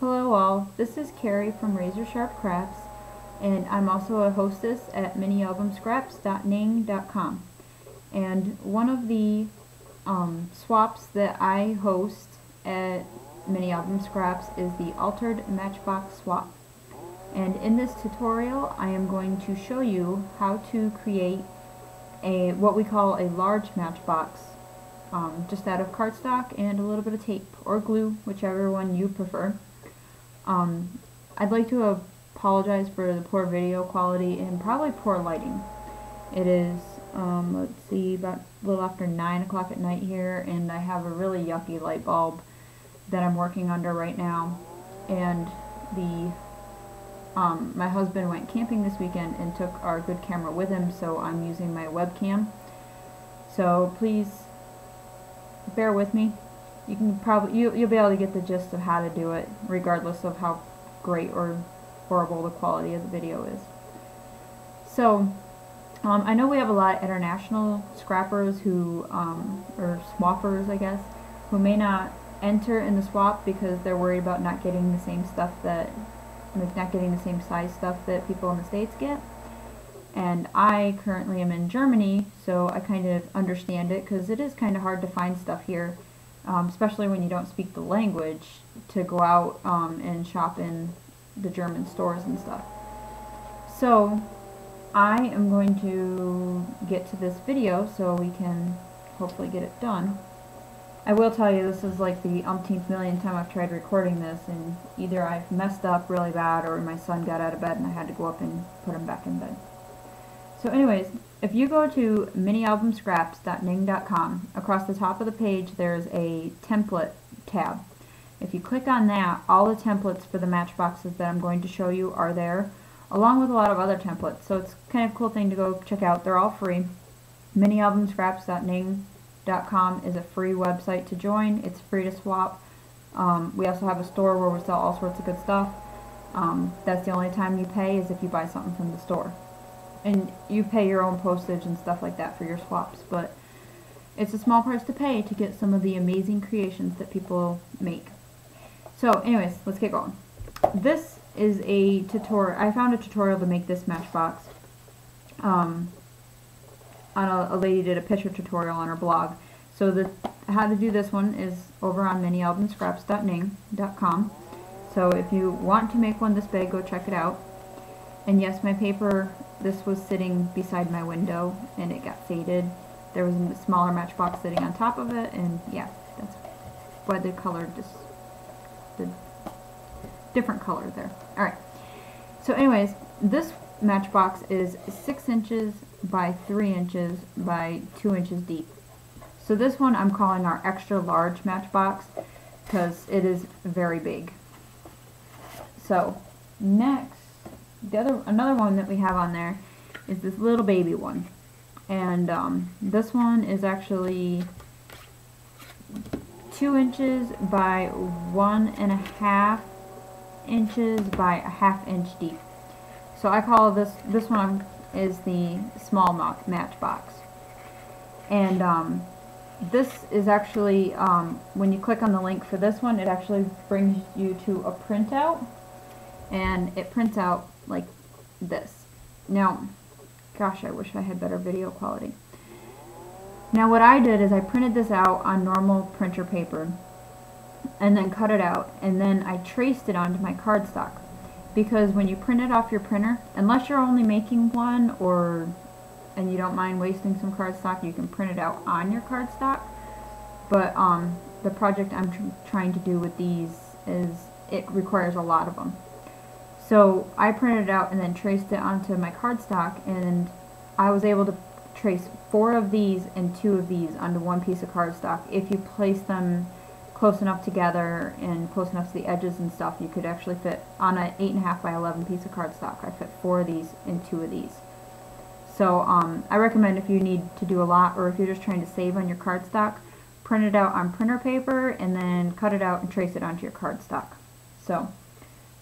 Hello all, this is Kerri from Razor Sharp Crafts, and I'm also a hostess at minialbumscraps.ning.com. And one of the swaps that I host at Mini Album Scraps is the Altered Matchbox swap. And in this tutorial I am going to show you how to create what we call a large matchbox, just out of cardstock and a little bit of tape or glue, whichever one you prefer. I'd like to apologize for the poor video quality and probably poor lighting. It is, let's see, about a little after 9 o'clock at night here, and I have a really yucky light bulb that I'm working under right now. And my husband went camping this weekend and took our good camera with him, so I'm using my webcam. So please bear with me. You can probably you'll be able to get the gist of how to do it, regardless of how great or horrible the quality of the video is. So I know we have a lot of international scrappers who, or swappers, I guess, who may not enter in the swap because they're worried about not getting the same stuff that, like, not getting the same size stuff that people in the States get. And I currently am in Germany, so I kind of understand it, because it is kind of hard to find stuff here. Especially when you don't speak the language, to go out and shop in the German stores and stuff. So I am going to get to this video so we can hopefully get it done. I will tell you, this is like the umpteenth millionth time I've tried recording this, and either I've messed up really bad or my son got out of bed and I had to go up and put him back in bed. So anyways, if you go to minialbumscraps.ning.com, across the top of the page there's a template tab. If you click on that, all the templates for the matchboxes that I'm going to show you are there, along with a lot of other templates. So it's kind of a cool thing to go check out. They're all free. Minialbumscraps.ning.com is a free website to join. It's free to swap. We also have a store where we sell all sorts of good stuff. That's the only time you pay is if you buy something from the store. And you pay your own postage and stuff like that for your swaps, but it's a small price to pay to get some of the amazing creations that people make. So anyways, let's get going. This is a tutorial. I found a tutorial to make this matchbox. A lady did a picture tutorial on her blog. So how to do this one is over on minialbumscraps.ning.com. So if you want to make one this big, go check it out. And yes, my paper, this was sitting beside my window and it got faded. There was a smaller matchbox sitting on top of it, and yeah, that's why the color just, the different color there. Alright, so anyways, this matchbox is 6 inches by 3 inches by 2 inches deep. So this one I'm calling our extra large matchbox because it is very big. So next, another one that we have on there is this little baby one, and this one is actually 2 inches by 1.5 inches by 1/2 inch deep. So I call this one is the small matchbox, and this is actually when you click on the link for this one, it actually brings you to a printout, and it prints out like this. Now, gosh, I wish I had better video quality. Now what I did is I printed this out on normal printer paper and then cut it out, and then I traced it onto my cardstock, because when you print it off your printer, unless you're only making one and you don't mind wasting some cardstock, you can print it out on your cardstock. But the project I'm trying to do with these is it requires a lot of them. So I printed it out and then traced it onto my cardstock, and I was able to trace 4 of these and 2 of these onto one piece of cardstock. If you place them close enough together and close enough to the edges and stuff, you could actually fit on an 8.5 by 11 piece of cardstock. I fit 4 of these and 2 of these. So I recommend, if you need to do a lot, or if you're just trying to save on your cardstock, print it out on printer paper and then cut it out and trace it onto your cardstock. So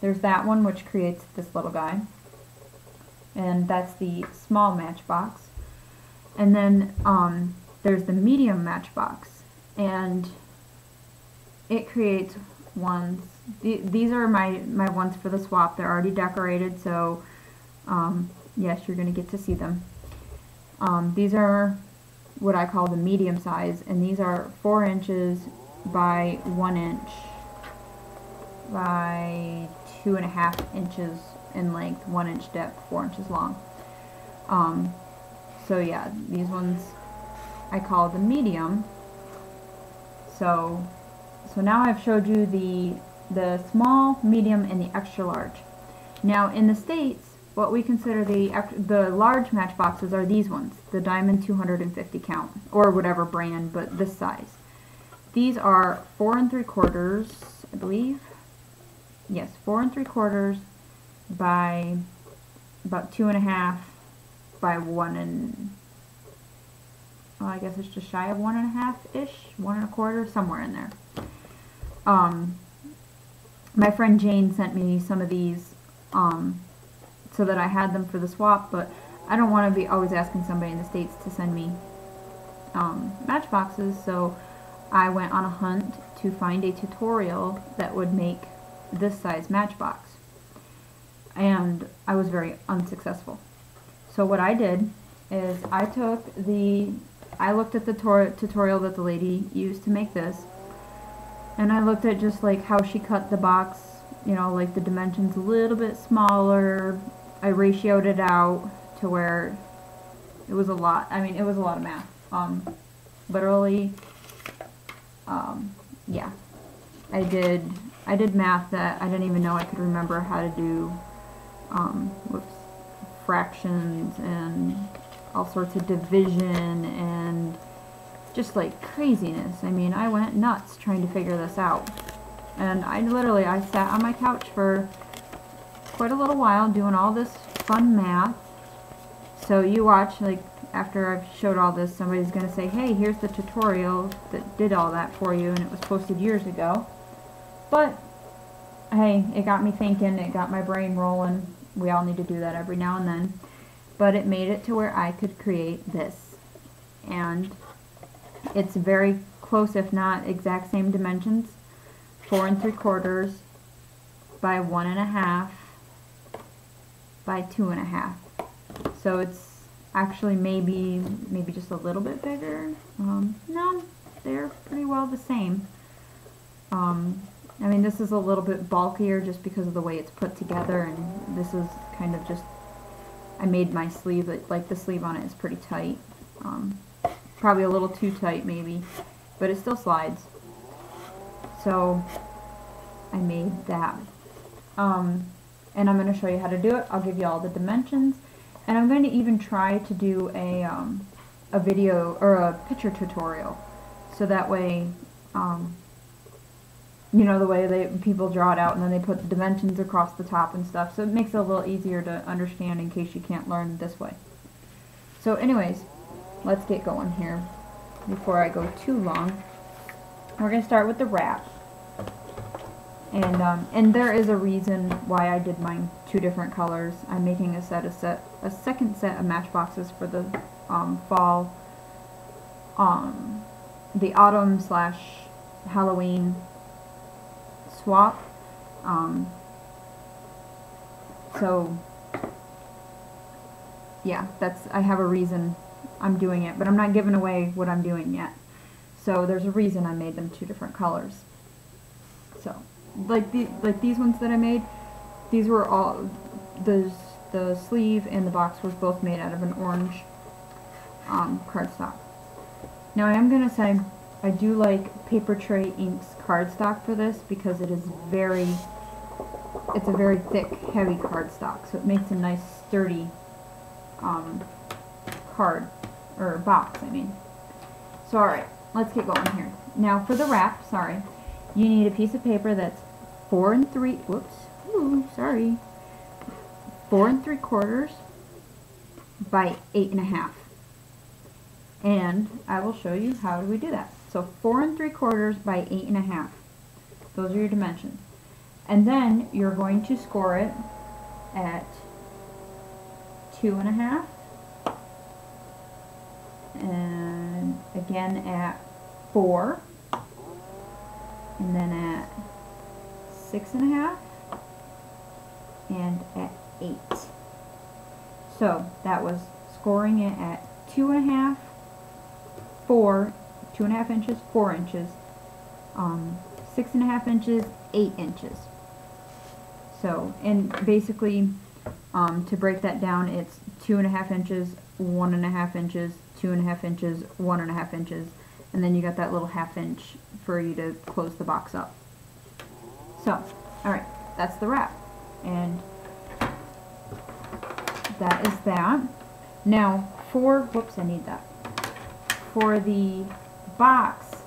there's that one, which creates this little guy, and that's the small matchbox. And then there's the medium matchbox, and it creates ones. These are my ones for the swap. They're already decorated, so yes, you're going to get to see them. These are what I call the medium size, and these are 4 inches by 1 inch by 2.5 inches in length, 1 inch depth, 4 inches long. So yeah, these ones I call the medium. So now I've showed you the small, medium, and the extra large. Now in the States, what we consider the large matchboxes are these ones, the Diamond 250 count, or whatever brand, but this size. These are 4 3/4, I believe. Yes, 4 3/4 by about 2.5 by 1 and, well, I guess it's just shy of 1.5-ish, 1 1/4, somewhere in there. My friend Jane sent me some of these so that I had them for the swap, but I don't want to be always asking somebody in the States to send me matchboxes, so I went on a hunt to find a tutorial that would make this size matchbox, and I was very unsuccessful. So what I did is I looked at the tutorial that the lady used to make this, and I looked at just like how she cut the box, you know, like the dimensions a little bit smaller. I ratioed it out to where it was a lot. I mean, it was a lot of math. Literally, yeah. I did math that I didn't even know I could remember how to do, fractions and all sorts of division and just like craziness. I mean, I went nuts trying to figure this out. And I sat on my couch for quite a little while doing all this fun math. So you watch, like, after I've showed all this, somebody's going to say, hey, here's the tutorial that did all that for you, and it was posted years ago. But, hey, it got me thinking, it got my brain rolling. We all need to do that every now and then. But it made it to where I could create this. And it's very close, if not exact same dimensions. 4 3/4 by 1.5 by 2.5. So it's actually maybe just a little bit bigger. No, they're pretty well the same. I mean, this is a little bit bulkier just because of the way it's put together, and this is kind of just, I made my sleeve, like the sleeve on it is pretty tight. Probably a little too tight maybe, but it still slides. So I made that. And I'm going to show you how to do it. I'll give you all the dimensions, and I'm going to even try to do a video or a picture tutorial, so that way, you know, the way people draw it out and then they put the dimensions across the top and stuff, so it makes it a little easier to understand in case you can't learn this way. So anyways, let's get going here before I go too long. We're going to start with the wrap. And there is a reason why I did mine 2 different colors. I'm making a second set of matchboxes for the fall, the autumn / Halloween swap. So yeah, I have a reason I'm doing it, but I'm not giving away what I'm doing yet. So there's a reason I made them 2 different colors. So like these ones that I made, these were all, the sleeve and the box was both made out of an orange cardstock. Now I am going to say I do like Paper Tray Inks cardstock for this because it's a very thick, heavy cardstock, so it makes a nice sturdy card, or box, I mean. So alright, let's get going here. Now for the wrap, you need a piece of paper that's 4 3/4 by 8.5. And I will show you how do we do that. So 4 3/4 by 8.5. Those are your dimensions. And then you're going to score it at 2.5, and again at 4, and then at 6.5, and at 8. So that was scoring it at 2.5, 4, 2.5 inches, 4 inches, 6.5 inches, 8 inches. So, and basically, to break that down, it's 2.5 inches, 1.5 inches, 2.5 inches, 1.5 inches, and then you got that little ½ inch for you to close the box up. So, alright, that's the wrap. And that is that. Now, whoops, I need that. For the box,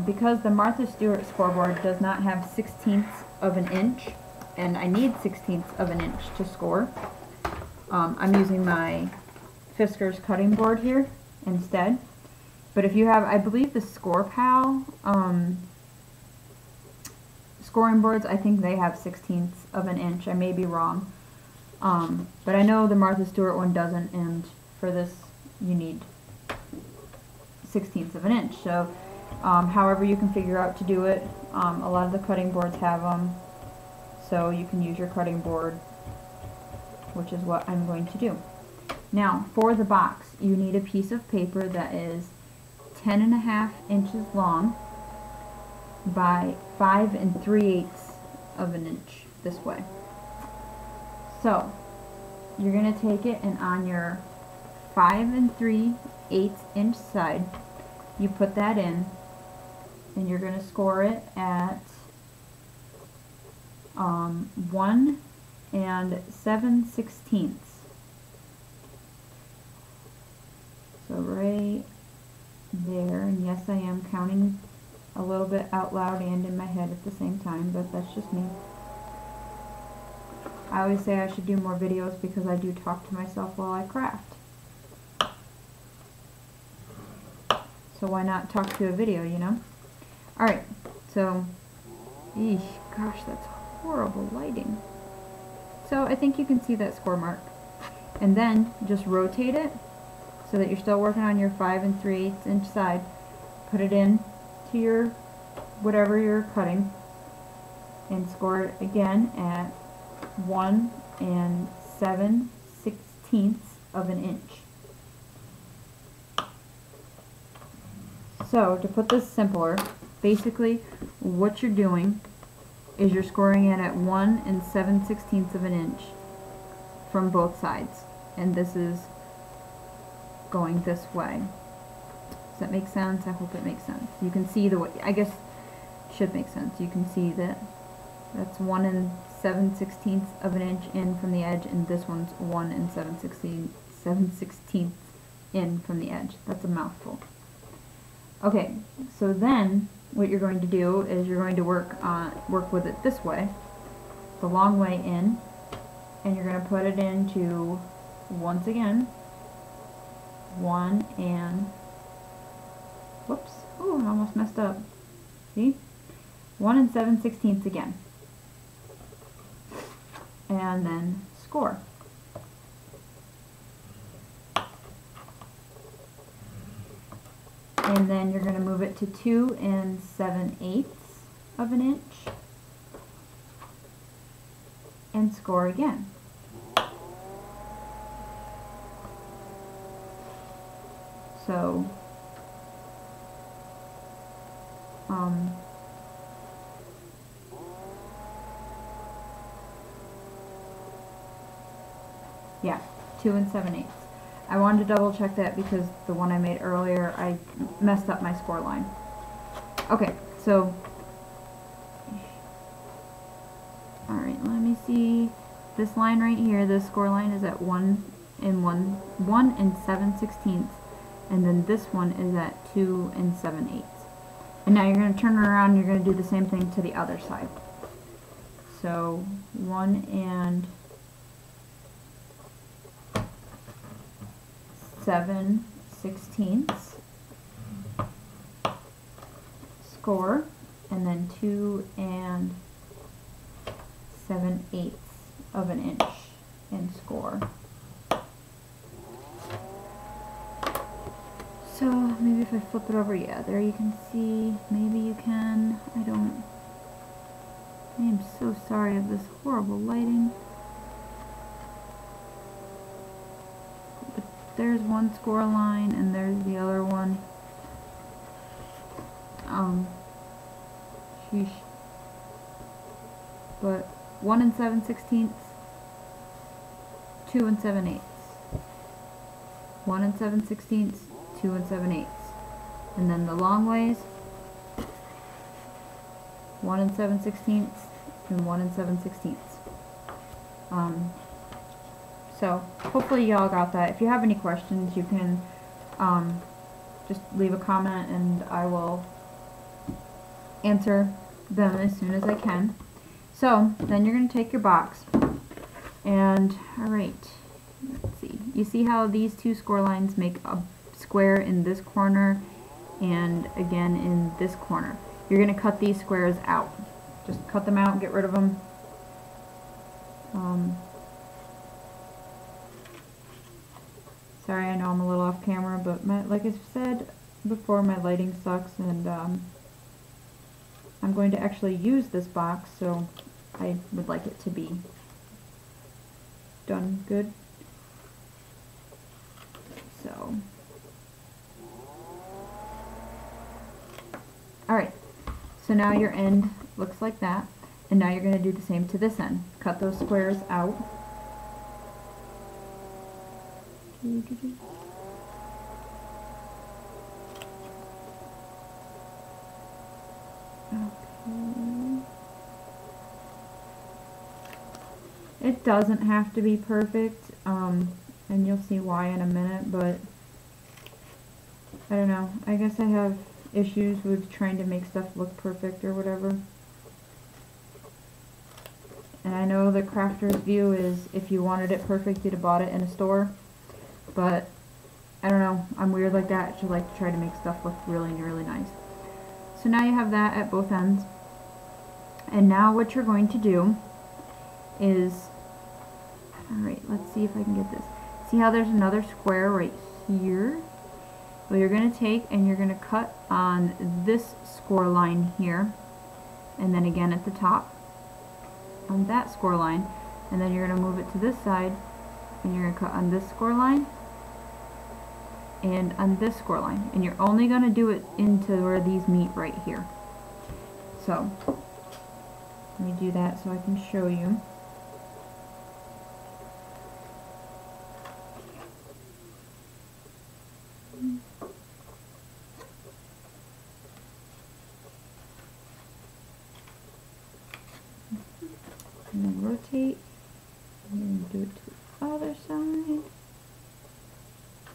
because the Martha Stewart scoreboard does not have 1/16 of an inch, and I need 1/16 of an inch to score, I'm using my Fisker's cutting board here instead. But if you have, I believe the Score Pal scoring boards, I think they have 1/16 of an inch. I may be wrong. But I know the Martha Stewart one doesn't, and for this you need 1/16 of an inch. So however you can figure out to do it, a lot of the cutting boards have them, so you can use your cutting board, which is what I'm going to do. Now, for the box, you need a piece of paper that is 10.5 inches long by 5 3/8 of an inch this way. So, you're going to take it, and on your 5 3/8 inch side, you put that in, and you're going to score it at 1 7/16. So right there, and yes, I am counting a little bit out loud and in my head at the same time, but that's just me. I always say I should do more videos because I do talk to myself while I craft. So why not talk to a video, you know? Alright, so, gosh, that's horrible lighting. So I think you can see that score mark. And then just rotate it so that you're still working on your 5 3/8 inch side. Put it in to your whatever you're cutting and score it again at 1 7/16 of an inch. So to put this simpler, basically what you're doing is you're scoring it at 1 7/16 of an inch from both sides, and this is going this way. Does that make sense? I hope it makes sense. You can see the way, I guess it should make sense. You can see that that's 1 7/16 of an inch in from the edge, and this one's 1 7/16 in from the edge. That's a mouthful. Okay, so then what you're going to do is you're going to work with it this way, the long way in, and you're going to put it into, once again, 1 whoops, oh, I almost messed up. See? 1 7/16 again. And then score. And then you're going to move it to 2 7/8 of an inch and score again. So yeah, 2 7/8. I wanted to double check that because the one I made earlier, I messed up my score line. Okay, so, alright, let me see. This line right here, this score line is at 1 7/16, and then this one is at 2 7/8. And now you're going to turn it around and you're going to do the same thing to the other side. So, 1 7/16 score, and then 2 7/8 of an inch and score. So maybe if I flip it over, yeah, there you can see, maybe you can, I don't, I'm so sorry of this horrible lighting. But there's one score line and there's the other one. Sheesh. But 1 7/16, 2 7/8. 1 7/16, 2 7/8. And then the long ways, 1 7/16 and 1 7/16. So hopefully y'all got that. If you have any questions, you can just leave a comment and I will answer them as soon as I can. So then you're going to take your box and, alright, let's see. You see how these two score lines make a square in this corner and again in this corner. You're going to cut these squares out. Just cut them out, get rid of them. Sorry, I know I'm a little off camera, but like I said before, my lighting sucks, and I'm going to actually use this box, so I would like it to be done good. So, alright, so now your end looks like that, and now you're going to do the same to this end. Cut those squares out. Okay. It doesn't have to be perfect, and you'll see why in a minute, but I don't know. I guess I have issues with trying to make stuff look perfect or whatever. And I know the crafter's view is if you wanted it perfect, you'd have bought it in a store. But I don't know, I'm weird like that. I like to try to make stuff look really, really nice. So now you have that at both ends. And now what you're going to do is, alright, let's see if I can get this. See how there's another square right here? Well, you're going to take and you're going to cut on this score line here. And then again at the top on that score line. And then you're going to move it to this side. And you're going to cut on this score line and on this score line, and you're only going to do it into where these meet right here. So let me do that so I can show you. And then rotate, and then do it to the other side.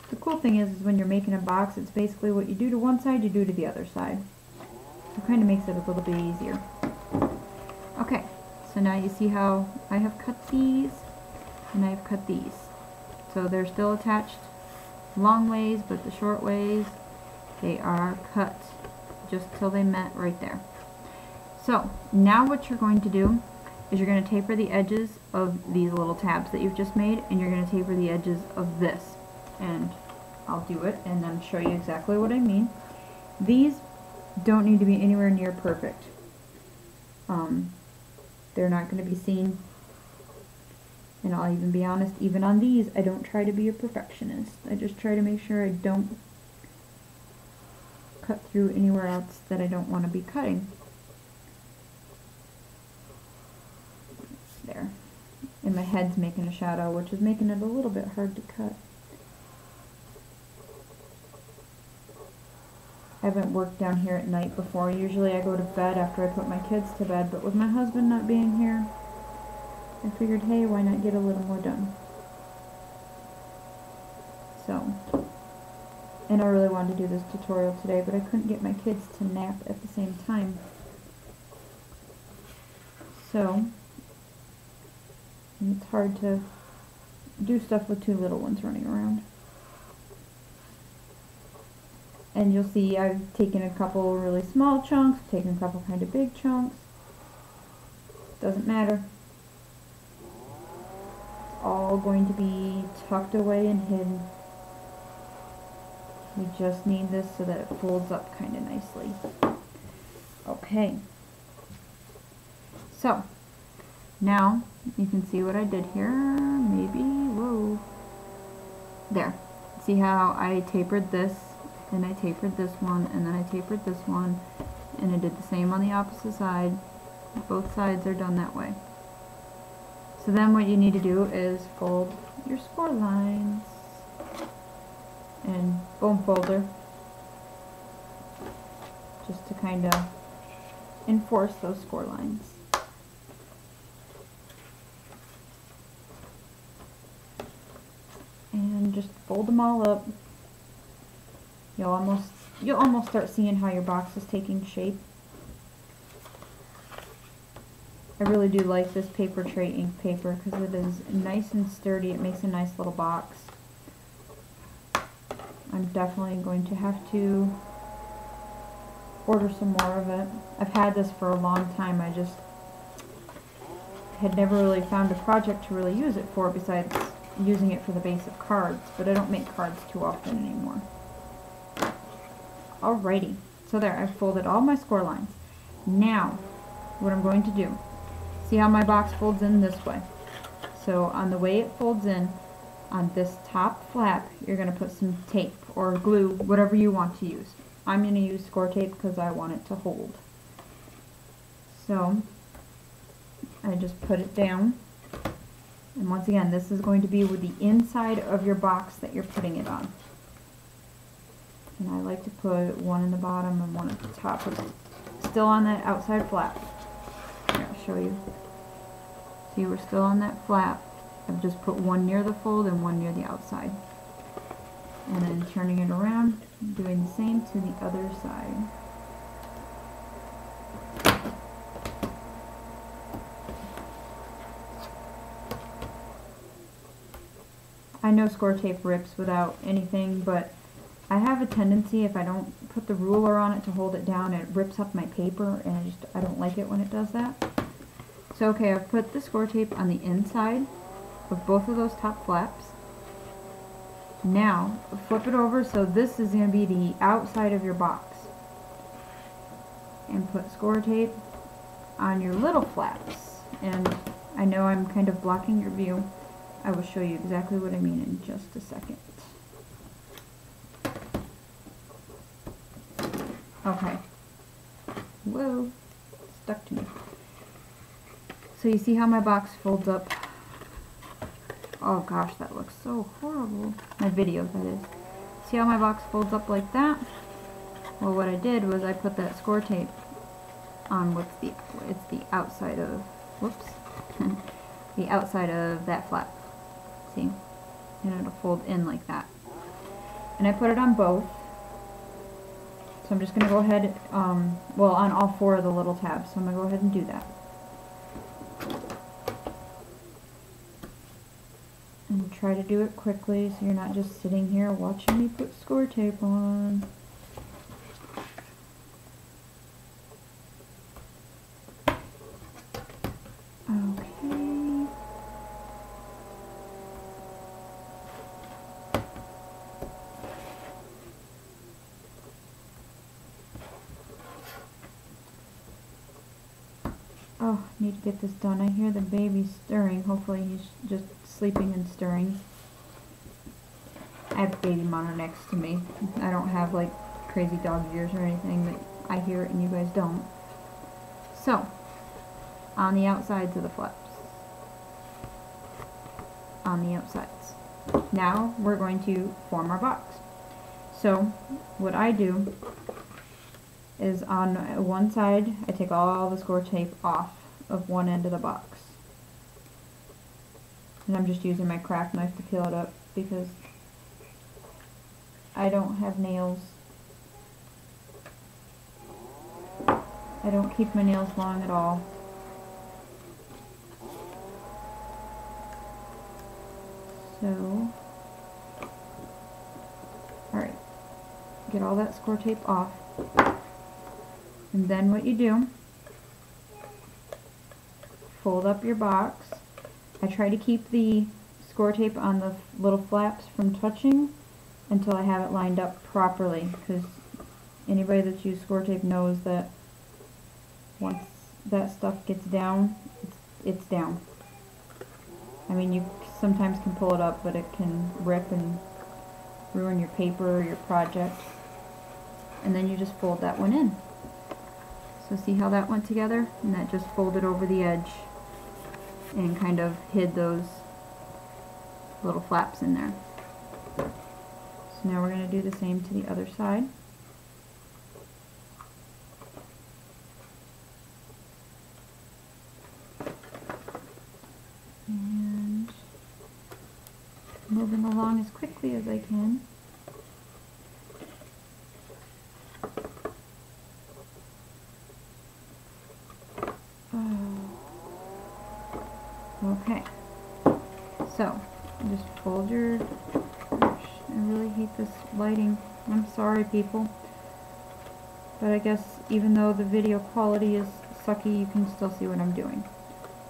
The cool thing is when you're making a box, it's basically what you do to one side, you do to the other side. It kind of makes it a little bit easier. Okay, so now you see how I have cut these, and I have cut these. So they're still attached long ways, but the short ways, they are cut just till they met right there. So now what you're going to do is you're going to taper the edges of these little tabs that you've just made, and you're going to taper the edges of this. And I'll do it and then show you exactly what I mean. These don't need to be anywhere near perfect. They're not going to be seen. And I'll even be honest, even on these, I don't try to be a perfectionist. I just try to make sure I don't cut through anywhere else that I don't want to be cutting. There. And my head's making a shadow, which is making it a little bit hard to cut. I haven't worked down here at night before. Usually I go to bed after I put my kids to bed, but with my husband not being here, I figured, hey, why not get a little more done? So, and I really wanted to do this tutorial today, but I couldn't get my kids to nap at the same time. So, it's hard to do stuff with two little ones running around. And you'll see I've taken a couple really small chunks, taken a couple kind of big chunks. Doesn't matter. It's all going to be tucked away and hidden. We just need this so that it folds up kind of nicely. Okay. So, Now you can see what I did here, maybe, whoa, there. See how I tapered this, and I tapered this one, and then I tapered this one, and I did the same on the opposite side. Both sides are done that way. So then what you need to do is fold your score lines, and bone folder, just to kind of enforce those score lines. And just fold them all up. You'll almost start seeing how your box is taking shape. I really do like this paper tray ink paper because it is nice and sturdy. It makes a nice little box. I'm definitely going to have to order some more of it. I've had this for a long time. I just had never really found a project to really use it for besides using it for the base of cards, but I don't make cards too often anymore. Alrighty, so there, I've folded all my score lines. Now, what I'm going to do, see how my box folds in this way. So on the way it folds in, on this top flap, you're going to put some tape or glue, whatever you want to use. I'm going to use score tape because I want it to hold. So, I just put it down. And once again, this is going to be with the inside of your box that you're putting it on. And I like to put one in the bottom and one at the top. It's still on that outside flap. Here, I'll show you. See, we're still on that flap. I've just put one near the fold and one near the outside. And then turning it around, doing the same to the other side. I know score tape rips without anything, but I have a tendency, if I don't put the ruler on it to hold it down, it rips up my paper, and I don't like it when it does that. So okay, I've put the score tape on the inside of both of those top flaps. Now, flip it over so this is going to be the outside of your box. And put score tape on your little flaps. And I know I'm kind of blocking your view. I will show you exactly what I mean in just a second. Okay. Whoa, stuck to me. So you see how my box folds up? Oh gosh, that looks so horrible. My video, that is. See how my box folds up like that? Well, what I did was I put that score tape on it's the outside of, whoops, the outside of that flap. See? And it'll fold in like that. And I put it on both. So I'm just going to go ahead, well, on all four of the little tabs. So I'm going to go ahead and do that. And try to do it quickly so you're not just sitting here watching me put score tape on. Okay. Oh, need to get this done. I hear the baby stirring. Hopefully he's just sleeping and stirring. I have a baby monitor next to me. I don't have like crazy dog ears or anything, but I hear it and you guys don't. So, on the outsides of the flaps. On the outsides. Now we're going to form our box. So, what I do is on one side, I take all the score tape off of one end of the box. And I'm just using my craft knife to peel it up because I don't have nails. I don't keep my nails long at all. So, alright, get all that score tape off. And then what you do, fold up your box. I try to keep the score tape on the little flaps from touching until I have it lined up properly, because anybody that's used score tape knows that once that stuff gets down, it's down. I mean, you sometimes can pull it up, but it can rip and ruin your paper or your project. And then you just fold that one in. So see how that went together? And that just folded over the edge and kind of hid those little flaps in there. So now we're going to do the same to the other side. And moving along as quickly as I can. Okay, so just fold your, gosh, I really hate this lighting. I'm sorry, people. But I guess even though the video quality is sucky, you can still see what I'm doing.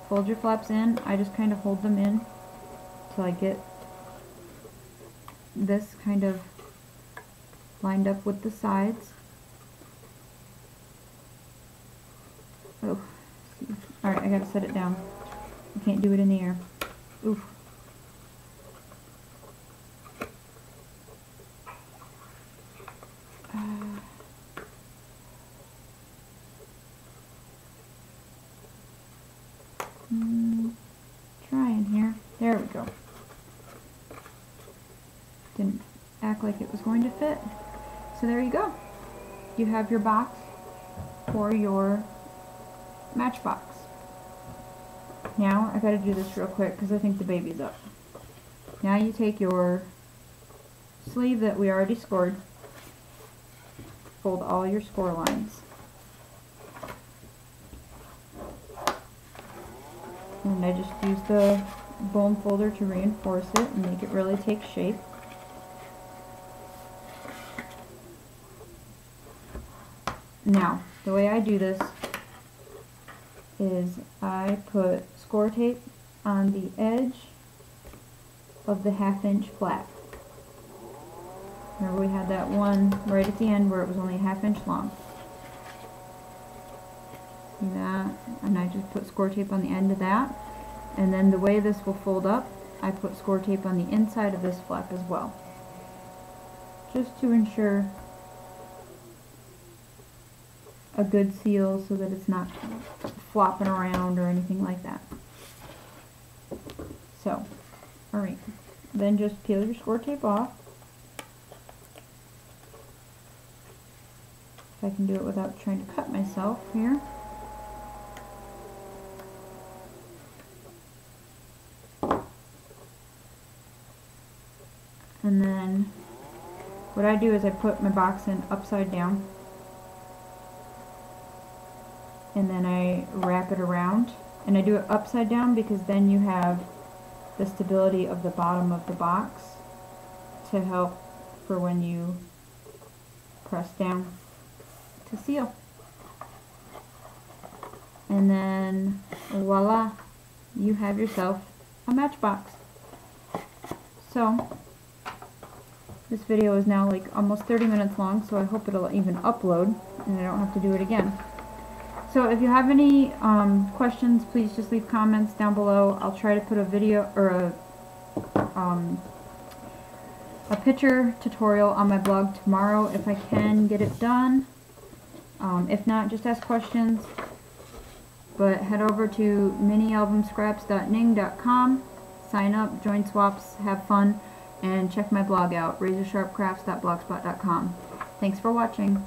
Fold your flaps in. I just kind of hold them in till I get this kind of lined up with the sides. Oh, see. Alright, I gotta set it down. I can't do it in the air. Oof. Trying here. There we go. Didn't act like it was going to fit. So there you go. You have your box for your Matchbox. Now I gotta do this real quick because I think the baby's up. Now you take your sleeve that we already scored, fold all your score lines, and I just use the bone folder to reinforce it and make it really take shape. Now the way I do this is I put score tape on the edge of the 1/2 inch flap. Remember we had that one right at the end where it was only 1/2 inch long. See that? And I just put score tape on the end of that. And then the way this will fold up, I put score tape on the inside of this flap as well. Just to ensure a good seal so that it's not flopping around or anything like that. So, alright, then just peel your score tape off. If I can do it without trying to cut myself here. And then what I do is I put my box in upside down. And then I wrap it around, and I do it upside down because then you have the stability of the bottom of the box to help for when you press down to seal. And then voila, you have yourself a Matchbox. So this video is now like almost 30 minutes long, so I hope it'll even upload and I don't have to do it again. So if you have any questions, please just leave comments down below. I'll try to put a video or a picture tutorial on my blog tomorrow if I can get it done. If not, just ask questions. But head over to minialbumscraps.ning.com, sign up, join swaps, have fun, and check my blog out, razorsharpcrafts.blogspot.com. Thanks for watching.